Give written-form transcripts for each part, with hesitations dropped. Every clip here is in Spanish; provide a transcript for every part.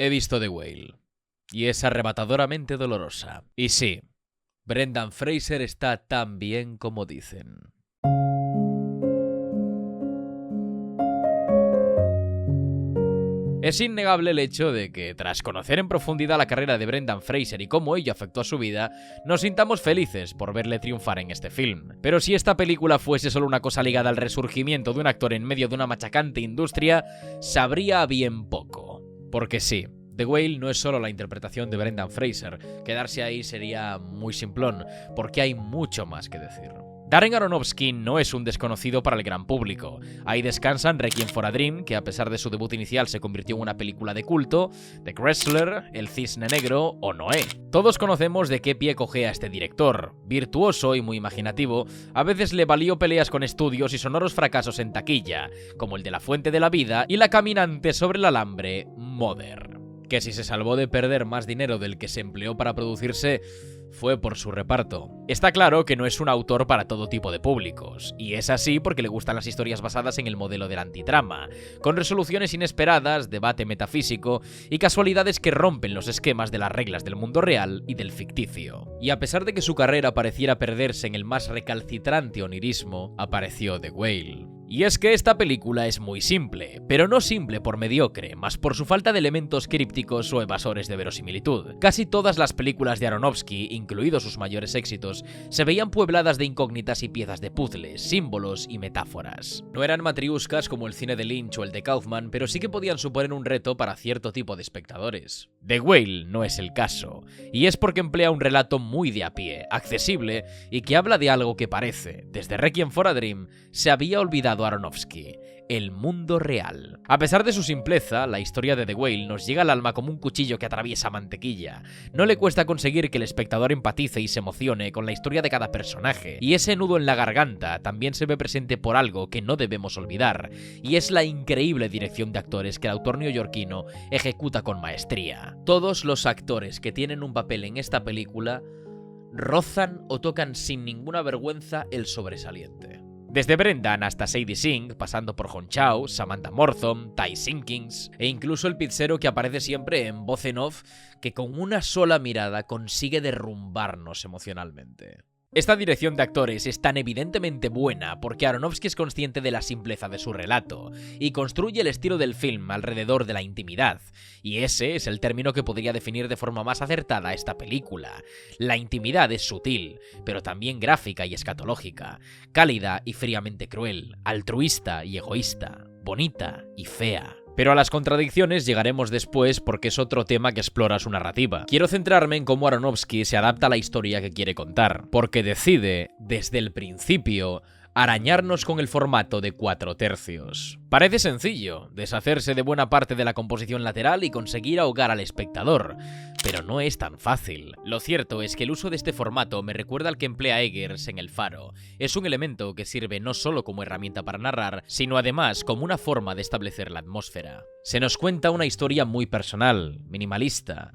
He visto The Whale, y es arrebatadoramente dolorosa. Y sí, Brendan Fraser está tan bien como dicen. Es innegable el hecho de que, tras conocer en profundidad la carrera de Brendan Fraser y cómo ello afectó a su vida, nos sintamos felices por verle triunfar en este film. Pero si esta película fuese solo una cosa ligada al resurgimiento de un actor en medio de una machacante industria, sabría bien poco. Porque sí, The Whale no es solo la interpretación de Brendan Fraser, quedarse ahí sería muy simplón, porque hay mucho más que decir. Darren Aronofsky no es un desconocido para el gran público. Ahí descansan Requiem for a Dream, que a pesar de su debut inicial se convirtió en una película de culto, The Wrestler, El Cisne Negro o Noé. Todos conocemos de qué pie cojea este director. Virtuoso y muy imaginativo, a veces le valió peleas con estudios y sonoros fracasos en taquilla, como el de La Fuente de la Vida y La Caminante sobre el Alambre, Mother. Que si se salvó de perder más dinero del que se empleó para producirse, fue por su reparto. Está claro que no es un autor para todo tipo de públicos, y es así porque le gustan las historias basadas en el modelo del antitrama, con resoluciones inesperadas, debate metafísico y casualidades que rompen los esquemas de las reglas del mundo real y del ficticio. Y a pesar de que su carrera pareciera perderse en el más recalcitrante onirismo, apareció The Whale. Y es que esta película es muy simple, pero no simple por mediocre, más por su falta de elementos crípticos o evasores de verosimilitud. Casi todas las películas de Aronofsky, incluidos sus mayores éxitos, se veían puebladas de incógnitas y piezas de puzzles, símbolos y metáforas. No eran matriuscas como el cine de Lynch o el de Kaufman, pero sí que podían suponer un reto para cierto tipo de espectadores. The Whale no es el caso, y es porque emplea un relato muy de a pie, accesible y que habla de algo que parece, desde Requiem for a Dream, se había olvidado Aronofsky: el mundo real. A pesar de su simpleza, la historia de The Whale nos llega al alma como un cuchillo que atraviesa mantequilla. No le cuesta conseguir que el espectador empatice y se emocione con la historia de cada personaje, y ese nudo en la garganta también se ve presente por algo que no debemos olvidar, y es la increíble dirección de actores que el autor neoyorquino ejecuta con maestría. Todos los actores que tienen un papel en esta película rozan o tocan sin ninguna vergüenza el sobresaliente. Desde Brendan hasta Sadie Sink, pasando por Hong Chau, Samantha Morton, Ty Simpkins e incluso el pizzero que aparece siempre en voz en off, que con una sola mirada consigue derrumbarnos emocionalmente. Esta dirección de actores es tan evidentemente buena porque Aronofsky es consciente de la simpleza de su relato y construye el estilo del film alrededor de la intimidad, y ese es el término que podría definir de forma más acertada esta película. La intimidad es sutil, pero también gráfica y escatológica, cálida y fríamente cruel, altruista y egoísta, bonita y fea. Pero a las contradicciones llegaremos después porque es otro tema que explora su narrativa. Quiero centrarme en cómo Aronofsky se adapta a la historia que quiere contar, porque decide, desde el principio, arañarnos con el formato de 4/3. Parece sencillo, deshacerse de buena parte de la composición lateral y conseguir ahogar al espectador, pero no es tan fácil. Lo cierto es que el uso de este formato me recuerda al que emplea Eggers en El Faro. Es un elemento que sirve no solo como herramienta para narrar, sino además como una forma de establecer la atmósfera. Se nos cuenta una historia muy personal, minimalista,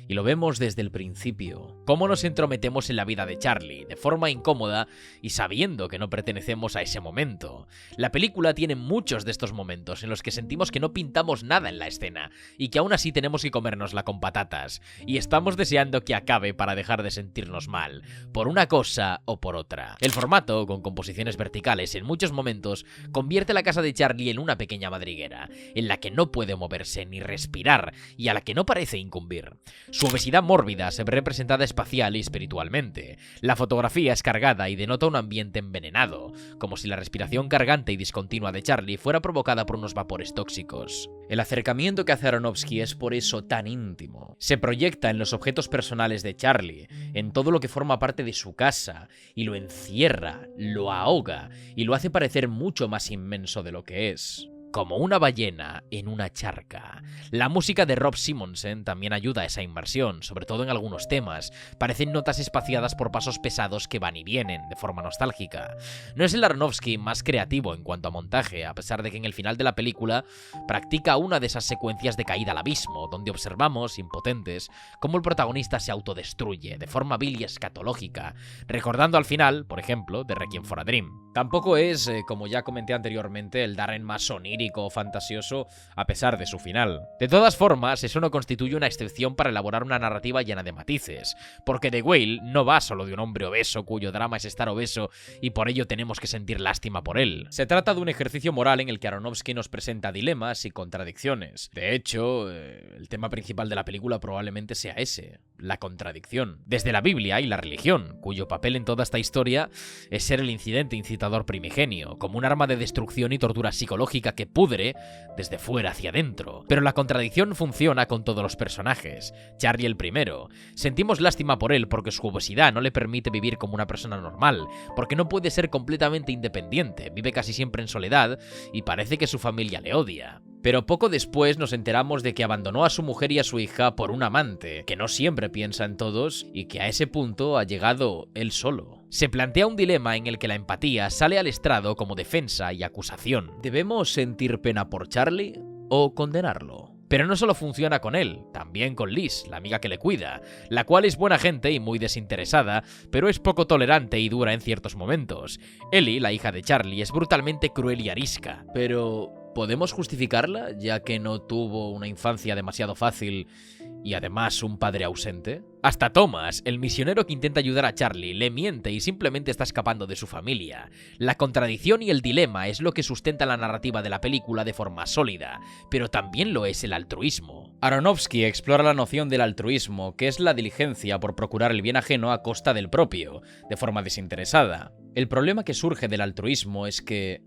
y lo vemos desde el principio. Cómo nos entrometemos en la vida de Charlie, de forma incómoda y sabiendo que no pertenecemos a ese momento. La película tiene muchos de estos momentos en los que sentimos que no pintamos nada en la escena y que aún así tenemos que comérnosla con patatas, y estamos deseando que acabe para dejar de sentirnos mal, por una cosa o por otra. El formato, con composiciones verticales en muchos momentos, convierte la casa de Charlie en una pequeña madriguera, en la que no puede moverse ni respirar y a la que no parece incumbir. Su obesidad mórbida se ve representada espacial y espiritualmente. La fotografía es cargada y denota un ambiente envenenado, como si la respiración cargante y discontinua de Charlie fuera provocada por unos vapores tóxicos. El acercamiento que hace Aronofsky es por eso tan íntimo. Se proyecta en los objetos personales de Charlie, en todo lo que forma parte de su casa, y lo encierra, lo ahoga, y lo hace parecer mucho más inmenso de lo que es. Como una ballena en una charca. La música de Rob Simonsen también ayuda a esa inmersión, sobre todo en algunos temas. Parecen notas espaciadas por pasos pesados que van y vienen, de forma nostálgica. No es el Aronofsky más creativo en cuanto a montaje, a pesar de que en el final de la película practica una de esas secuencias de caída al abismo, donde observamos, impotentes, cómo el protagonista se autodestruye, de forma vil y escatológica, recordando al final, por ejemplo, de Requiem for a Dream. Tampoco es, como ya comenté anteriormente, el Darren más onírico onírico o fantasioso a pesar de su final. De todas formas, eso no constituye una excepción para elaborar una narrativa llena de matices, porque The Whale no va solo de un hombre obeso cuyo drama es estar obeso y por ello tenemos que sentir lástima por él. Se trata de un ejercicio moral en el que Aronofsky nos presenta dilemas y contradicciones. De hecho, el tema principal de la película probablemente sea ese, la contradicción. Desde la Biblia y la religión, cuyo papel en toda esta historia es ser el incidente incitador primigenio, como un arma de destrucción y tortura psicológica que pudre desde fuera hacia adentro. Pero la contradicción funciona con todos los personajes. Charlie el primero. Sentimos lástima por él porque su obesidad no le permite vivir como una persona normal, porque no puede ser completamente independiente, vive casi siempre en soledad y parece que su familia le odia. Pero poco después nos enteramos de que abandonó a su mujer y a su hija por un amante, que no siempre piensa en todos y que a ese punto ha llegado él solo. Se plantea un dilema en el que la empatía sale al estrado como defensa y acusación. ¿Debemos sentir pena por Charlie o condenarlo? Pero no solo funciona con él, también con Liz, la amiga que le cuida, la cual es buena gente y muy desinteresada, pero es poco tolerante y dura en ciertos momentos. Ellie, la hija de Charlie, es brutalmente cruel y arisca. Pero ¿podemos justificarla, ya que no tuvo una infancia demasiado fácil y además un padre ausente? Hasta Thomas, el misionero que intenta ayudar a Charlie, le miente y simplemente está escapando de su familia. La contradicción y el dilema es lo que sustenta la narrativa de la película de forma sólida, pero también lo es el altruismo. Aronofsky explora la noción del altruismo, que es la diligencia por procurar el bien ajeno a costa del propio, de forma desinteresada. El problema que surge del altruismo es que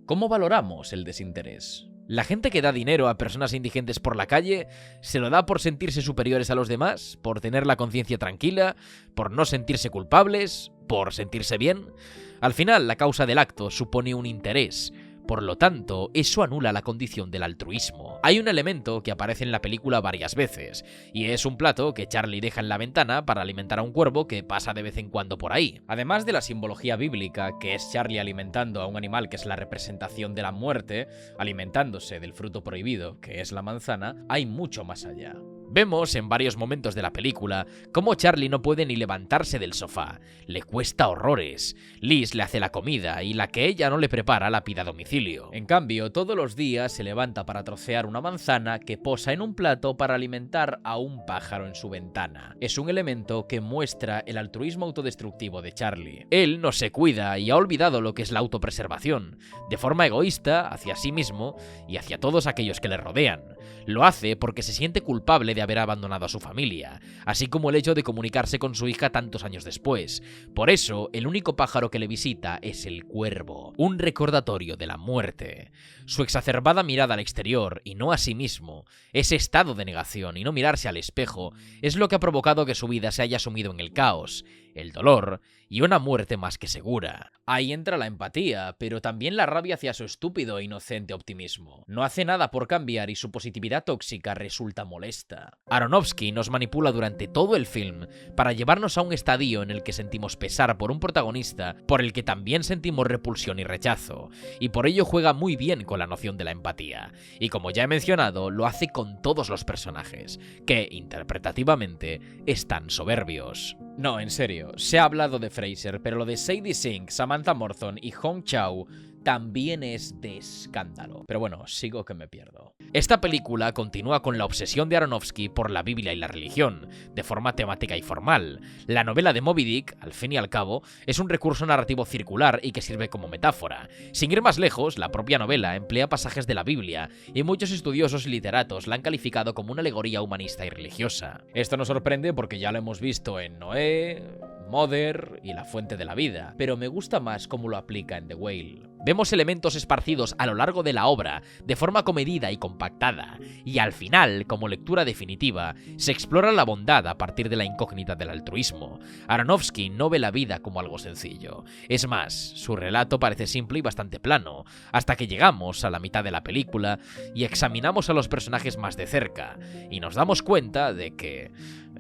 ¿cómo valoramos el desinterés? La gente que da dinero a personas indigentes por la calle se lo da por sentirse superiores a los demás, por tener la conciencia tranquila, por no sentirse culpables, por sentirse bien. Al final, la causa del acto supone un interés. Por lo tanto, eso anula la condición del altruismo. Hay un elemento que aparece en la película varias veces, y es un plato que Charlie deja en la ventana para alimentar a un cuervo que pasa de vez en cuando por ahí. Además de la simbología bíblica, que es Charlie alimentando a un animal que es la representación de la muerte, alimentándose del fruto prohibido, que es la manzana, hay mucho más allá. Vemos en varios momentos de la película cómo Charlie no puede ni levantarse del sofá, le cuesta horrores. Liz le hace la comida y la que ella no le prepara la pide a domicilio. En cambio, todos los días se levanta para trocear una manzana que posa en un plato para alimentar a un pájaro en su ventana. Es un elemento que muestra el altruismo autodestructivo de Charlie. Él no se cuida y ha olvidado lo que es la autopreservación, de forma egoísta hacia sí mismo y hacia todos aquellos que le rodean. Lo hace porque se siente culpable de haber abandonado a su familia, así como el hecho de comunicarse con su hija tantos años después. Por eso, el único pájaro que le visita es el cuervo, un recordatorio de la muerte. Su exacerbada mirada al exterior y no a sí mismo, ese estado de negación y no mirarse al espejo, es lo que ha provocado que su vida se haya sumido en el caos, el dolor y una muerte más que segura. Ahí entra la empatía, pero también la rabia hacia su estúpido e inocente optimismo. No hace nada por cambiar y su positividad tóxica resulta molesta. Aronofsky nos manipula durante todo el film para llevarnos a un estadio en el que sentimos pesar por un protagonista por el que también sentimos repulsión y rechazo, y por ello juega muy bien con la noción de la empatía. Y como ya he mencionado, lo hace con todos los personajes, que, interpretativamente, están soberbios. No, en serio, se ha hablado de Fraser, pero lo de Sadie Sink, Samantha Morton y Hong Chau también es de escándalo. Pero bueno, sigo que me pierdo. Esta película continúa con la obsesión de Aronofsky por la Biblia y la religión, de forma temática y formal. La novela de Moby Dick, al fin y al cabo, es un recurso narrativo circular y que sirve como metáfora. Sin ir más lejos, la propia novela emplea pasajes de la Biblia, y muchos estudiosos y literatos la han calificado como una alegoría humanista y religiosa. Esto no sorprende porque ya lo hemos visto en Noé, Mother y La Fuente de la Vida, pero me gusta más cómo lo aplica en The Whale. Vemos elementos esparcidos a lo largo de la obra, de forma comedida y compactada, y al final, como lectura definitiva, se explora la bondad a partir de la incógnita del altruismo. Aronofsky no ve la vida como algo sencillo. Es más, su relato parece simple y bastante plano, hasta que llegamos a la mitad de la película y examinamos a los personajes más de cerca, y nos damos cuenta de que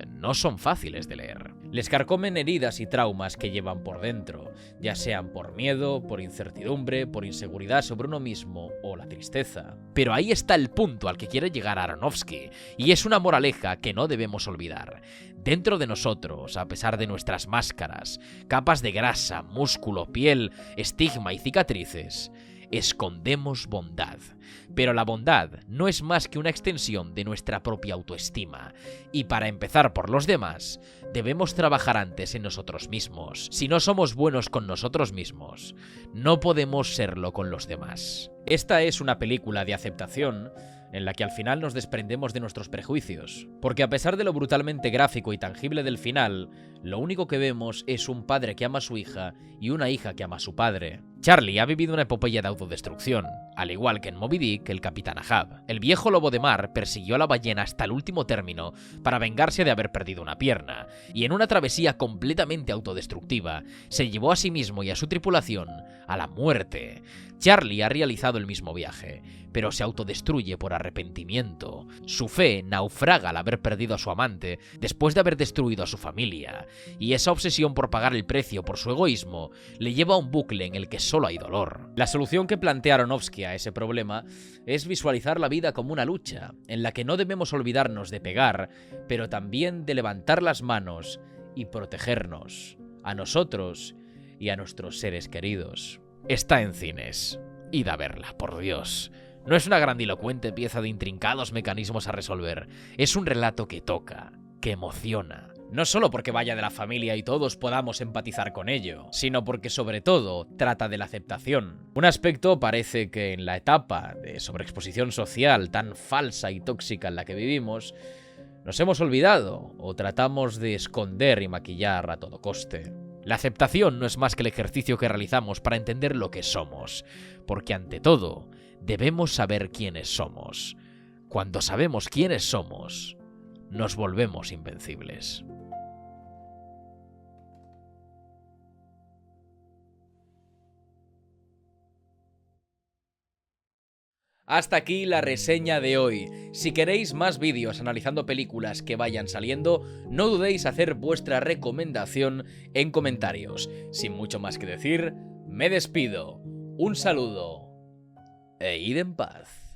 no son fáciles de leer. Les carcomen heridas y traumas que llevan por dentro, ya sean por miedo, por incertidumbre, por inseguridad sobre uno mismo o la tristeza. Pero ahí está el punto al que quiere llegar Aronofsky, y es una moraleja que no debemos olvidar. Dentro de nosotros, a pesar de nuestras máscaras, capas de grasa, músculo, piel, estigma y cicatrices, escondemos bondad. Pero la bondad no es más que una extensión de nuestra propia autoestima, y para empezar por los demás, debemos trabajar antes en nosotros mismos. Si no somos buenos con nosotros mismos, no podemos serlo con los demás. Esta es una película de aceptación en la que al final nos desprendemos de nuestros prejuicios, porque a pesar de lo brutalmente gráfico y tangible del final, lo único que vemos es un padre que ama a su hija y una hija que ama a su padre. Charlie ha vivido una epopeya de autodestrucción, al igual que en Moby Dick el capitán Ahab. El viejo lobo de mar persiguió a la ballena hasta el último término para vengarse de haber perdido una pierna, y en una travesía completamente autodestructiva, se llevó a sí mismo y a su tripulación a la muerte. Charlie ha realizado el mismo viaje, pero se autodestruye por arrepentimiento. Su fe naufraga al haber perdido a su amante después de haber destruido a su familia, y esa obsesión por pagar el precio por su egoísmo le lleva a un bucle en el que solo hay dolor. La solución que plantea Aronofsky a ese problema es visualizar la vida como una lucha, en la que no debemos olvidarnos de pegar, pero también de levantar las manos y protegernos, a nosotros y a nuestros seres queridos. Está en cines. Id a verla, por Dios. No es una grandilocuente pieza de intrincados mecanismos a resolver, es un relato que toca, que emociona. No solo porque vaya de la familia y todos podamos empatizar con ello, sino porque sobre todo trata de la aceptación. Un aspecto parece que en la etapa de sobreexposición social tan falsa y tóxica en la que vivimos, nos hemos olvidado o tratamos de esconder y maquillar a todo coste. La aceptación no es más que el ejercicio que realizamos para entender lo que somos, porque ante todo, debemos saber quiénes somos. Cuando sabemos quiénes somos, nos volvemos invencibles. Hasta aquí la reseña de hoy. Si queréis más vídeos analizando películas que vayan saliendo, no dudéis hacer vuestra recomendación en comentarios. Sin mucho más que decir, me despido. Un saludo e id en paz.